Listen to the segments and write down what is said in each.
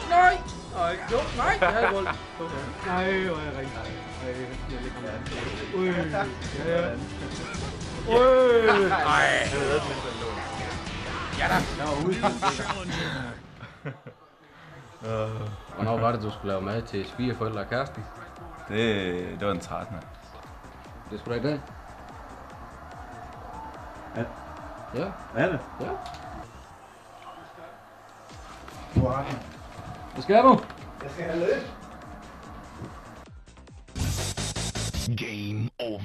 Nej! Nej, jo, nej, jeg havde bold. Nej, hvor er jeg rigtig. Jeg ligger med anden. Ja. Nej. Ja da. Jeg var ude. Hvornår var det, du skulle lave mad til svigerforældre og kæresten? Det var den 13. Det skulle da i dag. Ja. Ja. Hvad er det? Ja. Wow. Hvad skal du? Jeg skal have lidt. Game over.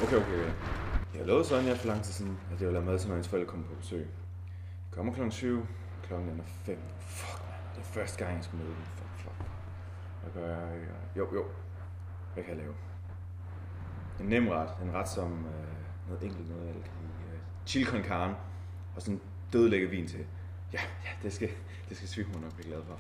Okay. Jeg lovede Sonja for lang tid siden, at jeg ville lave mad, så når hendes forældre kommer på besøg. Jeg kommer kl. 7, klokken er 5. Fuck, man. Det er første gang, jeg skal møde dem. Fuck. Hvad gør jeg? Jo. Hvad kan jeg lave? En nem ret. En ret som noget enkelt noget, jeg kan lide. Chili con carne. Og sådan død lækker vin til. Ja, det skal svigermor nok blive glad for.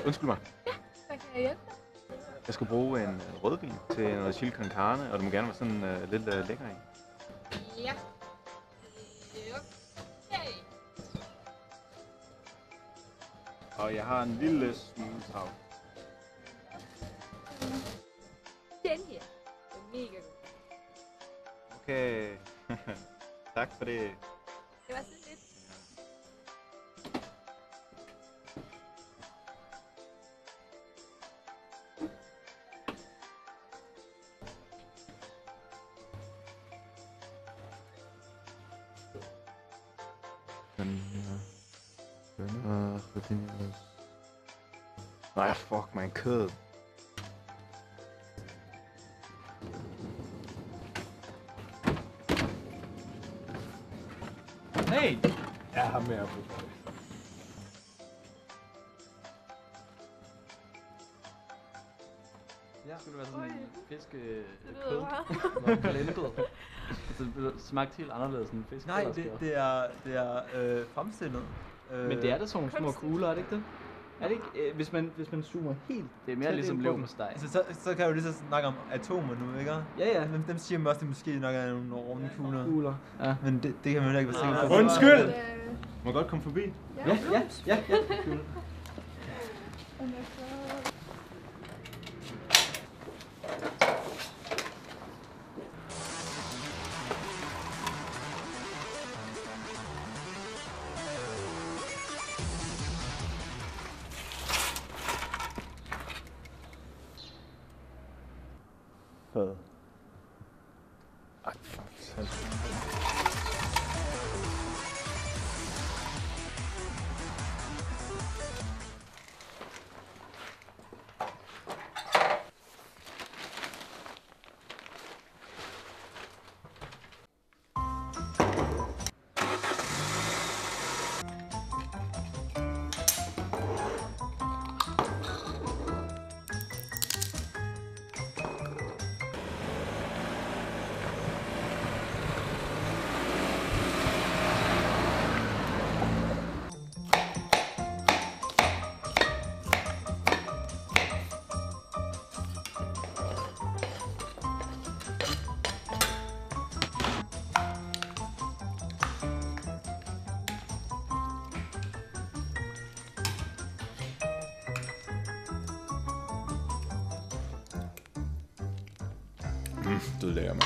Undskyld mig. Ja, hvad kan jeg hjælpe dig? Jeg skal bruge en rødvin til noget chili con carne, og det må gerne være sådan lidt lækker i. Ja. Okay. Og jeg har en lille smule travlt. Den her. Det er mega god. Okay. Tak for det. Det var så lidt. Nej, fuck, man, kød. Hey! Jeg har mere på det. Ja, skulle det være sådan en fiskekød? lyder Kalendret. Altså, det smagte helt anderledes end fisk. Nej, det er fremstillet. Men det er da sådan nogle små kugler, er det ikke det? Er det ikke, hvis man zoomer helt. Det er mere tæt ligesom ind på dem. leverpostej. Så kan du lige så snakke om atomer nu, ikke? Ja. Men dem siger man også, at det måske nok er nogle runde kugler. Kugler. Ja. Men det kan man jo ikke være sikker på. Undskyld! Øh, Må jeg godt komme forbi? Ja. Hvad? Ej, fuck. Du lærer mig.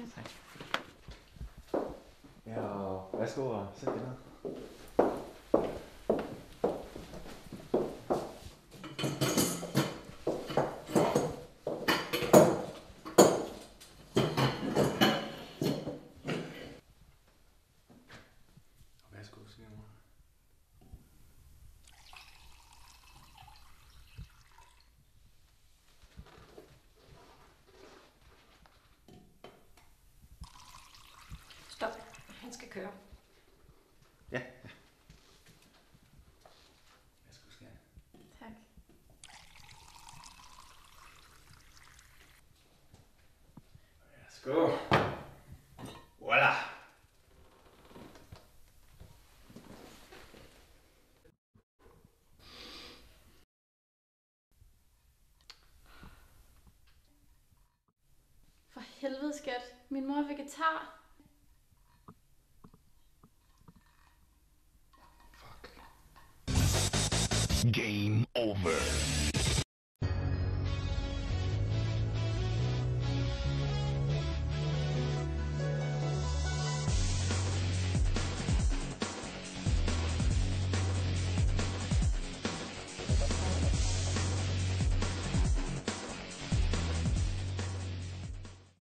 skat. Ja, og værsgo og sæt det ned. Værsgo, siger mor. Stop. Han skal køre. Ja. Værsgo, skat. Tak. Værsgo. Voila. For helvede, skat. Min mor er vegetar. Game over.